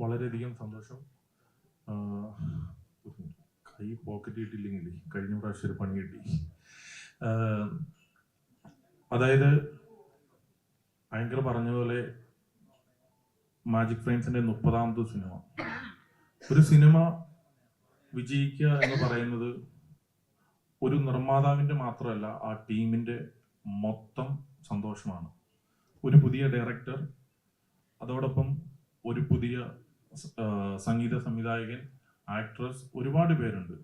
വളരെയധികം സന്തോഷം. കൈ പോക്കറ്റ് കിട്ടിയില്ലെങ്കിൽ കഴിഞ്ഞ പ്രാവശ്യം ഒരു പണി കിട്ടി. അതായത് ഭയങ്കര പറഞ്ഞതുപോലെ മാജിക് ഫ്രെയിംസിന്റെ 30ാമത്തെ സിനിമ. ഒരു സിനിമ വിജയിക്കുക എന്ന് പറയുന്നത് ഒരു നിർമ്മാതാവിന്റെ മാത്രമല്ല, ആ ടീമിന്റെ മൊത്തം സന്തോഷമാണ്. ഒരു പുതിയ ഡയറക്ടർ, അതോടൊപ്പം ഒരു പുതിയ സംഗീത സംവിധായകൻ, ആക്ട്രസ്, ഒരുപാട് പേരുണ്ട്.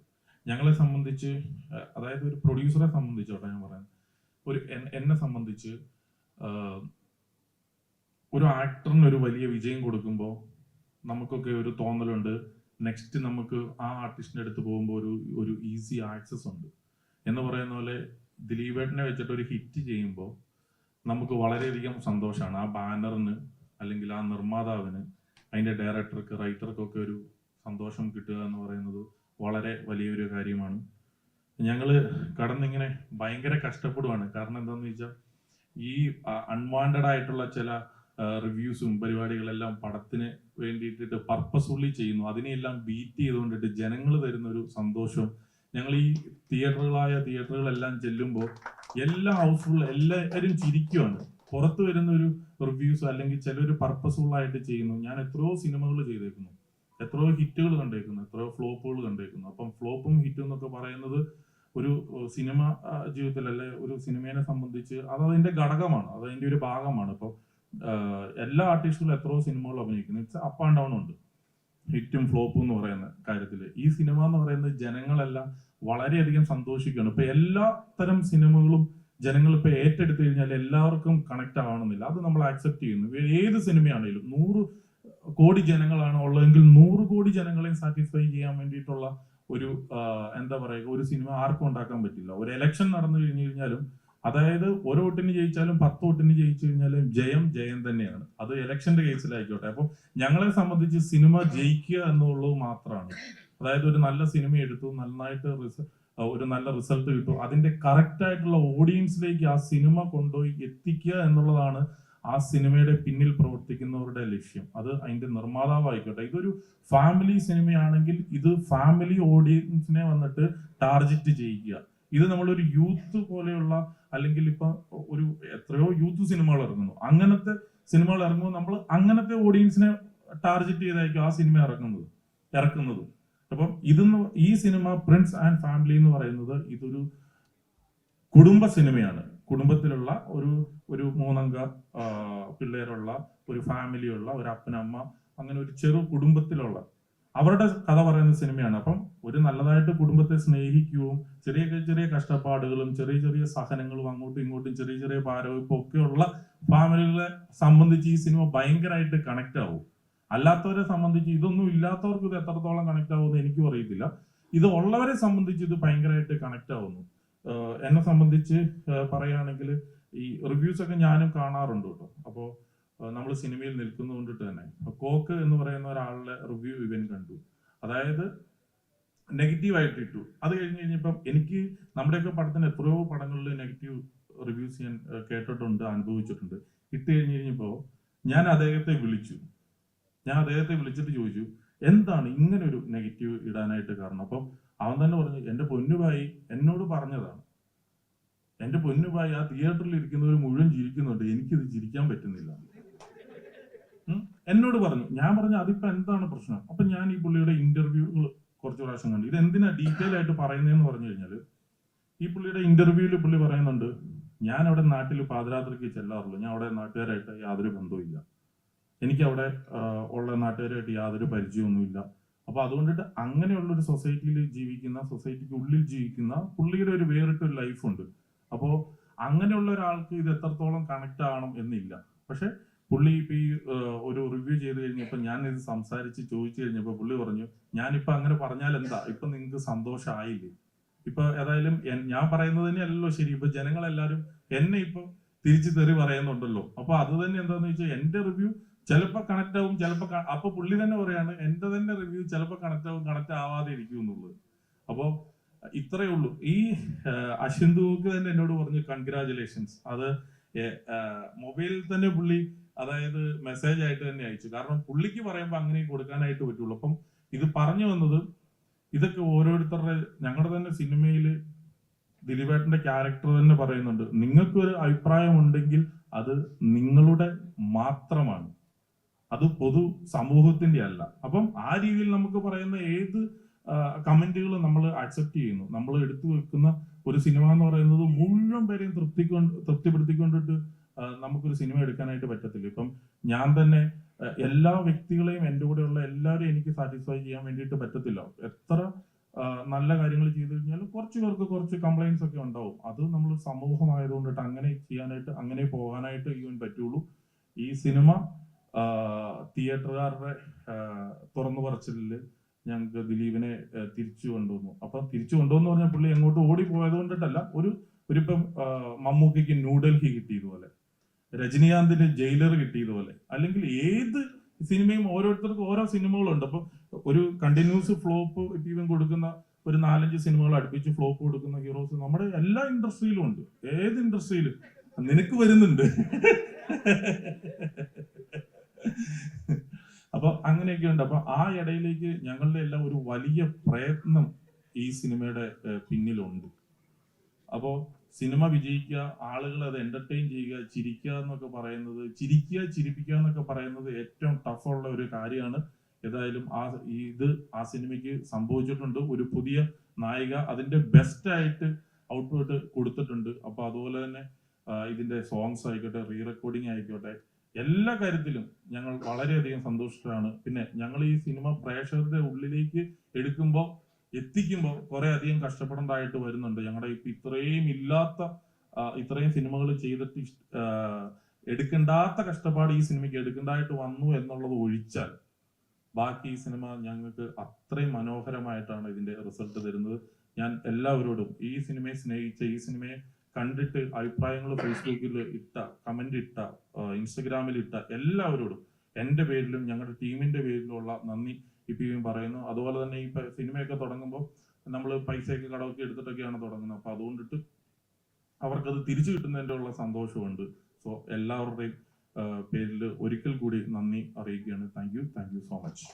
ഞങ്ങളെ സംബന്ധിച്ച്, അതായത് ഒരു പ്രൊഡ്യൂസറെ സംബന്ധിച്ചോട്ടെ ഞാൻ പറയാം, എന്നെ സംബന്ധിച്ച് ഒരു ആക്ടറിന് ഒരു വലിയ വിജയം കൊടുക്കുമ്പോൾ നമുക്കൊക്കെ ഒരു തോന്നലുണ്ട്, നെക്സ്റ്റ് നമുക്ക് ആ ആർട്ടിസ്റ്റിന്റെ അടുത്ത് പോകുമ്പോൾ ഒരു ഈസി ആക്സസ് ഉണ്ട് എന്ന് പറയുന്ന പോലെ ദിലീപേട്ടനെ വെച്ചിട്ട് ഒരു ഹിറ്റ് ചെയ്യുമ്പോൾ നമുക്ക് വളരെയധികം സന്തോഷമാണ്. ആ ബാനറിന് അല്ലെങ്കിൽ ആ നിർമ്മാതാവിന്, അതിന്റെ ഡയറക്ടർക്ക്, റൈറ്റർക്കൊക്കെ ഒരു സന്തോഷം കിട്ടുക എന്ന് പറയുന്നത് വളരെ വലിയൊരു കാര്യമാണ്. ഞങ്ങള് കടന്നിങ്ങനെ ഭയങ്കര കഷ്ടപ്പെടുവാണ്. കാരണം എന്താണെന്ന് വെച്ചാൽ ഈ അൺവാണ്ടഡ് ആയിട്ടുള്ള ചില റിവ്യൂസും പരിപാടികളെല്ലാം പടത്തിന് വേണ്ടിയിട്ട് പർപ്പസ്ഫുള്ളി ചെയ്യുന്നു. അതിനെല്ലാം ബീറ്റ് ചെയ്തുകൊണ്ടിട്ട് ജനങ്ങൾ തരുന്ന ഒരു സന്തോഷവും, ഞങ്ങൾ ഈ തിയേറ്ററുകളെല്ലാം ചെല്ലുമ്പോൾ എല്ലാ ഹൗസ്ഫുൾ എല്ലാവരും ചിരിക്കുവാണ്. പുറത്ത് വരുന്ന ഒരു റിവ്യൂസ് അല്ലെങ്കിൽ ചിലർ പർപ്പസ്ഫുൾ ആയിട്ട് ചെയ്യുന്നു. ഞാൻ എത്രയോ സിനിമകൾ ചെയ്തേക്കുന്നു, എത്രയോ ഹിറ്റുകൾ കണ്ടേക്കുന്നു, എത്രയോ ഫ്ലോപ്പുകൾ കണ്ടേക്കുന്നു. അപ്പം ഫ്ലോപ്പും ഹിറ്റും എന്നൊക്കെ പറയുന്നത് ഒരു സിനിമ ജീവിതത്തിൽ, അല്ലെ ഒരു സിനിമയെ സംബന്ധിച്ച് അത് അതിന്റെ ഘടകമാണ്, അത് അതിന്റെ ഒരു ഭാഗമാണ്. ഇപ്പോൾ എല്ലാ ആർട്ടിസ്റ്റുകളും എത്രയോ സിനിമകൾ അഭിനയിക്കുന്നു. ഇറ്റ്സ് അപ്പ് ആൻഡ് ഡൗൺ ഉണ്ട് ഹിറ്റും ഫ്ലോപ്പും എന്ന് പറയുന്ന കാര്യത്തിൽ. ഈ സിനിമ എന്ന് പറയുന്നത് ജനങ്ങളെല്ലാം വളരെയധികം സന്തോഷിക്കുകയാണ്. ഇപ്പൊ എല്ലാ തരം സിനിമകളും ജനങ്ങൾ ഇപ്പൊ ഏറ്റെടുത്തു കഴിഞ്ഞാൽ എല്ലാവർക്കും കണക്ട് ആവണമെന്നില്ല. അത് നമ്മൾ ആക്സെപ്റ്റ് ചെയ്യുന്നു. ഏത് സിനിമയാണെങ്കിലും 100 കോടി ജനങ്ങളാണ് ഉള്ളതെങ്കിൽ 100 കോടി ജനങ്ങളെയും സാറ്റിസ്ഫൈ ചെയ്യാൻ വേണ്ടിയിട്ടുള്ള ഒരു എന്താ പറയുക, ഒരു സിനിമ ആർക്കും ഉണ്ടാക്കാൻ പറ്റില്ല. ഒരു എലക്ഷൻ നടന്നു കഴിഞ്ഞു കഴിഞ്ഞാലും, അതായത് ഒരു വോട്ടിന് ജയിച്ചാലും 10 വോട്ടിന് ജയിച്ചു കഴിഞ്ഞാലും ജയം തന്നെയാണ്. അത് ഇലക്ഷന്റെ കേസിലായിക്കോട്ടെ. അപ്പൊ ഞങ്ങളെ സംബന്ധിച്ച് സിനിമ ജയിക്കുക എന്നുള്ളത് മാത്രമാണ്. അതായത് ഒരു നല്ല സിനിമ എടുത്തു, നന്നായിട്ട് ഒരു നല്ല റിസൾട്ട് കിട്ടും, അതിന്റെ കറക്റ്റ് ആയിട്ടുള്ള ഓഡിയൻസിലേക്ക് ആ സിനിമ കൊണ്ടുപോയി എത്തിക്കുക എന്നുള്ളതാണ് ആ സിനിമയുടെ പിന്നിൽ പ്രവർത്തിക്കുന്നവരുടെ ലക്ഷ്യം. അത് അതിന്റെ നിർമ്മാതാവായിക്കോട്ടെ. ഇതൊരു ഫാമിലി സിനിമയാണെങ്കിൽ ഇത് ഫാമിലി ഓഡിയൻസിനെ വന്നിട്ട് ടാർഗറ്റ് ചെയ്യിക്കുക. ഇത് നമ്മളൊരു യൂത്ത് പോലെയുള്ള, അല്ലെങ്കിൽ ഇപ്പൊ ഒരു എത്രയോ യൂത്ത് സിനിമകൾ ഇറങ്ങുന്നു, അങ്ങനത്തെ സിനിമകൾ ഇറങ്ങുമ്പോൾ നമ്മൾ അങ്ങനത്തെ ഓഡിയൻസിനെ ടാർഗറ്റ് ചെയ്തായിരിക്കും ആ സിനിമ ഇറക്കുന്നത്. അപ്പം ഈ സിനിമ പ്രിൻസ് ആൻഡ് ഫാമിലി എന്ന് പറയുന്നത് ഇതൊരു കുടുംബ സിനിമയാണ്. കുടുംബത്തിലുള്ള ഒരു 3 അംഗ പിള്ളേരുള്ള ഒരു ഫാമിലിയുള്ള ഒരു അപ്പനമ്മ, അങ്ങനെ ഒരു ചെറു കുടുംബത്തിലുള്ള അവരുടെ കഥ പറയുന്ന സിനിമയാണ്. അപ്പം ഒരു നല്ലതായിട്ട് കുടുംബത്തെ സ്നേഹിക്കുകയും ചെറിയ കഷ്ടപ്പാടുകളും ചെറിയ സഹനങ്ങളും അങ്ങോട്ടും ഇങ്ങോട്ടും ചെറിയ ഭാരവും ഒക്കെയുള്ള ഫാമിലികളെ സംബന്ധിച്ച് ഈ സിനിമ ഭയങ്കരമായിട്ട് കണക്ട് ആവും. അല്ലാത്തവരെ സംബന്ധിച്ച്, ഇതൊന്നും ഇല്ലാത്തവർക്ക് ഇത് എത്രത്തോളം കണക്ട് ആവുമെന്ന് എനിക്കും അറിയത്തില്ല. ഇത് ഉള്ളവരെ സംബന്ധിച്ച് ഇത് ഭയങ്കരമായിട്ട് കണക്ട് ആവുന്നു. എന്നെ സംബന്ധിച്ച് പറയുകയാണെങ്കിൽ ഈ റിവ്യൂസ് ഒക്കെ ഞാനും കാണാറുണ്ട് കേട്ടോ. അപ്പോൾ നമ്മൾ സിനിമയിൽ നിൽക്കുന്നതുകൊണ്ടിട്ട് തന്നെ കോക്ക് എന്ന് പറയുന്ന ഒരാളുടെ റിവ്യൂ ഇവൻ കണ്ടു. അതായത് നെഗറ്റീവായിട്ട് ഇട്ടു. അത് കഴിഞ്ഞപ്പം എനിക്ക് നമ്മുടെയൊക്കെ പടത്തിന് എത്രയോ പടങ്ങളിൽ നെഗറ്റീവ് റിവ്യൂസ് ഞാൻ കേട്ടിട്ടുണ്ട്, അനുഭവിച്ചിട്ടുണ്ട്. ഇട്ട് കഴിഞ്ഞപ്പോ ഞാൻ അദ്ദേഹത്തെ വിളിച്ചിട്ട് ചോദിച്ചു, എന്താണ് ഇങ്ങനെ ഒരു നെഗറ്റീവ് ഇടാനായിട്ട് കാരണം? അപ്പം അവൻ തന്നെ പറഞ്ഞു, എന്റെ പൊന്നുഭായി എന്നോട് പറഞ്ഞതാണ്. എന്റെ പൊന്നുഭായി, ആ തിയേറ്ററിൽ ഇരിക്കുന്നവർ മുഴുവൻ ചിരിക്കുന്നുണ്ട്, എനിക്കിത് ചിരിക്കാൻ പറ്റുന്നില്ല എന്നോട് പറഞ്ഞു. ഞാൻ പറഞ്ഞു, അതിപ്പോ എന്താണ് പ്രശ്നം? അപ്പൊ ഞാൻ ഈ പുള്ളിയുടെ ഇന്റർവ്യൂകൾ കുറച്ച് പ്രാവശ്യം കണ്ടു. ഇത് എന്തിനാ ഡീറ്റെയിൽ ആയിട്ട് പറയുന്നതെന്ന് പറഞ്ഞു കഴിഞ്ഞാല്, ഈ പുള്ളിയുടെ ഇന്റർവ്യൂവിൽ പുള്ളി പറയുന്നുണ്ട്, ഞാൻ അവിടെ നാട്ടിൽ പാതിരാത്രിക്ക് ചെല്ലാറുള്ളൂ, ഞാൻ അവിടെ നാട്ടുകാരായിട്ട് യാതൊരു ബന്ധവുമില്ല, എനിക്ക് അവിടെ ഉള്ള നാട്ടുകാരായിട്ട് യാതൊരു പരിചയമൊന്നുമില്ല. അപ്പൊ അതുകൊണ്ടിട്ട് അങ്ങനെയുള്ള ഒരു സൊസൈറ്റിക്ക് ഉള്ളിൽ ജീവിക്കുന്ന പുള്ളിയുടെ ഒരു വേറിട്ടൊരു ലൈഫുണ്ട്. അപ്പോ അങ്ങനെയുള്ള ഒരാൾക്ക് ഇത് എത്രത്തോളം കണക്ട് ആവണം എന്നില്ല. പക്ഷെ പുള്ളി ഇപ്പൊ ഈ ഒരു റിവ്യൂ ചെയ്ത് കഴിഞ്ഞപ്പോ ഞാൻ ഇത് സംസാരിച്ച് ചോദിച്ചു കഴിഞ്ഞപ്പോ പുള്ളി പറഞ്ഞു, ഞാനിപ്പൊ അങ്ങനെ പറഞ്ഞാൽ എന്താ, ഇപ്പൊ നിങ്ങൾക്ക് സന്തോഷമായില്ലേ? ഇപ്പൊ ഏതായാലും ഞാൻ പറയുന്നത് തന്നെയല്ലല്ലോ ശരി. ഇപ്പൊ ജനങ്ങളെല്ലാരും എന്നെ ഇപ്പൊ തിരിച്ചു തെറി പറയുന്നുണ്ടല്ലോ. അപ്പൊ അത് തന്നെ എന്താന്ന് വെച്ചാൽ എന്റെ റിവ്യൂ ചിലപ്പോ കണക്ട് ആവും, ചിലപ്പോ അപ്പൊ പുള്ളി തന്നെ പറയാണ് എന്റെ തന്നെ റിവ്യൂ ചിലപ്പോ കണക്ട് ആവും, കണക്ട് ആവാതെ ഇരിക്കും എന്നുള്ളത്. അപ്പോ ഇത്രയേ ഉള്ളൂ. ഈ അശ്വിന്ദുക്ക് തന്നെ എന്നോട് പറഞ്ഞു കൺഗ്രാജുലേഷൻസ്. അത് മൊബൈലിൽ തന്നെ പുള്ളി അതായത് മെസ്സേജ് ആയിട്ട് തന്നെ അയച്ചു. കാരണം പുള്ളിക്ക് പറയുമ്പോൾ അങ്ങനെ കൊടുക്കാനായിട്ട് പറ്റുള്ളൂ. അപ്പം ഇത് പറഞ്ഞു വന്നത് ഇതൊക്കെ ഓരോരുത്തരുടെ, ഞങ്ങളുടെ തന്നെ സിനിമയിൽ ദിലീപേട്ടന്റെ ക്യാരക്ടർ തന്നെ പറയുന്നുണ്ട്, നിങ്ങൾക്കൊരു അഭിപ്രായം ഉണ്ടെങ്കിൽ അത് നിങ്ങളുടെ മാത്രമാണ്, അത് പൊതു സമൂഹത്തിന്റെ അല്ല. അപ്പം ആ രീതിയിൽ നമുക്ക് പറയുന്ന ഏത് കമന്റുകളും നമ്മൾ അക്സെപ്റ്റ് ചെയ്യുന്നു. നമ്മൾ എടുത്തു വെക്കുന്ന ഒരു സിനിമ എന്ന് പറയുന്നത് മുഴുവൻ പേരെയും തൃപ്തിപ്പെടുത്തിക്കൊണ്ടിട്ട് നമുക്കൊരു സിനിമ എടുക്കാനായിട്ട് പറ്റത്തില്ല. ഇപ്പം ഞാൻ തന്നെ എല്ലാ വ്യക്തികളെയും, എൻ്റെ കൂടെയുള്ള എല്ലാവരെയും എനിക്ക് സാറ്റിസ്ഫൈ ചെയ്യാൻ വേണ്ടിയിട്ട് പറ്റത്തില്ല. എത്ര നല്ല കാര്യങ്ങൾ ചെയ്തു കഴിഞ്ഞാലും കുറച്ച് പേർക്ക് കുറച്ച് കംപ്ലൈൻസ് ഒക്കെ ഉണ്ടാവും. അത് നമ്മൾ സമൂഹമായതുകൊണ്ടിട്ട് അങ്ങനെ ചെയ്യാനായിട്ട്, അങ്ങനെ പോകാനായിട്ട് ഈവൻ പറ്റുള്ളൂ. ഈ സിനിമ തിയേറ്ററുകാരുടെ തുറന്നു പറച്ചിലില് ഞങ്ങൾക്ക് ദിലീപിനെ തിരിച്ചു കൊണ്ടുവന്നു. അപ്പൊ തിരിച്ചു കൊണ്ടുവന്നു പറഞ്ഞാൽ പുള്ളി എങ്ങോട്ട് ഓടി പോയത് കൊണ്ടിട്ടല്ല, ഒരിപ്പം മമ്മൂക്കയ്ക്ക് ന്യൂഡൽഹി കിട്ടിയതുപോലെ, രജനീകാന്തിന് ജയിലർ കിട്ടിയതുപോലെ, അല്ലെങ്കിൽ ഏത് സിനിമയും ഓരോരുത്തർക്കും ഓരോ സിനിമകളുണ്ട്. അപ്പൊ ഒരു കണ്ടിന്യൂസ് ഫ്ലോപ്പ് ഇപ്പം കൊടുക്കുന്ന ഒരു 4-5 സിനിമകൾ അടുപ്പിച്ച് ഫ്ലോപ്പ് കൊടുക്കുന്ന ഹീറോസ് നമ്മുടെ എല്ലാ ഇൻഡസ്ട്രിയിലും ഉണ്ട്. ഏത് ഇൻഡസ്ട്രിയിലും നിനക്ക് വരുന്നുണ്ട്. അപ്പൊ അങ്ങനെയൊക്കെ ഉണ്ട്. അപ്പൊ ആ ഇടയിലേക്ക് ഞങ്ങളുടെ എല്ലാം ഒരു വലിയ പ്രയത്നം ഈ സിനിമയുടെ പിന്നിലുണ്ട്. അപ്പോ സിനിമ വിജയിക്കുക, ആളുകൾ അത് എന്റർടൈൻ ചെയ്യുക, ചിരിക്കുക എന്നൊക്കെ പറയുന്നത്, ചിരിപ്പിക്കുക എന്നൊക്കെ പറയുന്നത് ഏറ്റവും ടഫുള്ള ഒരു കാര്യമാണ്. ഏതായാലും ആ സിനിമയ്ക്ക് സംഭവിച്ചിട്ടുണ്ട്. ഒരു പുതിയ നായിക അതിന്റെ ബെസ്റ്റ് ആയിട്ട് ഔട്ട്പുട്ട് കൊടുത്തിട്ടുണ്ട്. അപ്പൊ അതുപോലെ തന്നെ ഇതിന്റെ സോങ്സ് ആയിക്കോട്ടെ, റീ റെക്കോർഡിംഗ് ആയിക്കോട്ടെ, എല്ലാ കാര്യത്തിലും ഞങ്ങൾ വളരെയധികം സന്തോഷത്തിലാണ്. പിന്നെ ഞങ്ങൾ ഈ സിനിമ പ്രേക്ഷകരുടെ ഉള്ളിലേക്ക് എത്തിക്കുമ്പോൾ കുറെ അധികം കഷ്ടപ്പെടേണ്ടതായിട്ട് വരുന്നുണ്ട്. ഞങ്ങളുടെ ഇപ്പൊ ഇത്രയും സിനിമകൾ ചെയ്തിട്ട് എടുക്കേണ്ടാത്ത കഷ്ടപ്പാട് ഈ സിനിമയ്ക്ക് എടുക്കേണ്ടതായിട്ട് വന്നു എന്നുള്ളത് ഒഴിച്ചാൽ ബാക്കി ഈ സിനിമ ഞങ്ങൾക്ക് അത്രയും മനോഹരമായിട്ടാണ് ഇതിന്റെ റിസൾട്ട് തരുന്നത്. ഞാൻ എല്ലാവരോടും, ഈ സിനിമയെ സ്നേഹിച്ച, ഈ സിനിമയെ കണ്ടിട്ട് അഭിപ്രായങ്ങൾ ഫേസ്ബുക്കിൽ ഇട്ട, കമന്റ് ഇട്ട, ഇൻസ്റ്റഗ്രാമിൽ ഇട്ട എല്ലാവരോടും എൻ്റെ പേരിലും ഞങ്ങളുടെ ടീമിന്റെ പേരിലുള്ള നന്ദി ഇപ്പം പറയുന്നു. അതുപോലെ തന്നെ ഈ സിനിമയൊക്കെ തുടങ്ങുമ്പോൾ നമ്മൾ പൈസയൊക്കെ കടമൊക്കെ എടുത്തിട്ടൊക്കെയാണ് തുടങ്ങുന്നത്. അപ്പൊ അതുകൊണ്ടിട്ട് അവർക്കത് തിരിച്ചു കിട്ടുന്നതിൻ്റെ ഉള്ള സന്തോഷമുണ്ട്. സോ എല്ലാവരുടെയും പേരിൽ ഒരിക്കൽ കൂടി നന്ദി അറിയിക്കുകയാണ്. Thank you so much.